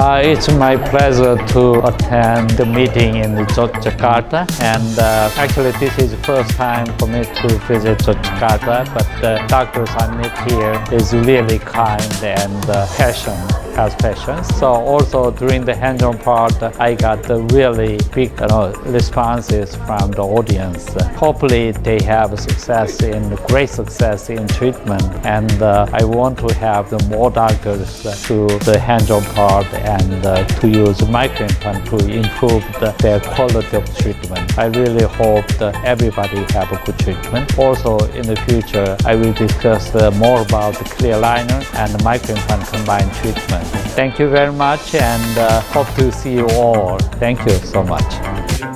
It's my pleasure to attend the meeting in Yogyakarta, and actually this is the first time for me to visit Yogyakarta, but the doctors I meet here is really kind and has passion. So also during the hands-on part, I got the really big responses from the audience. Hopefully they have great success in treatment, and I want to have the more doctors to the hands-on part and to use microimplant to improve their quality of treatment. I really hope that everybody have a good treatment. Also in the future, I will discuss more about the clear aligner and the microimplant combined treatment. Thank you very much, and hope to see you all. Thank you so much.